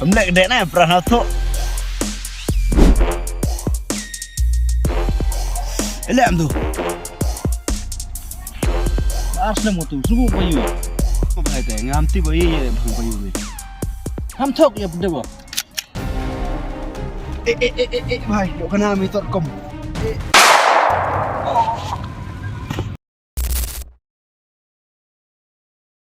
Lek gede na pernah tu. Elam tu. Asna motu subuh bayu. Apa itu? Ngamti bayu ya bang bayu ni. Ham thok ya benda ba. Bhai, dok kena mi tor kom.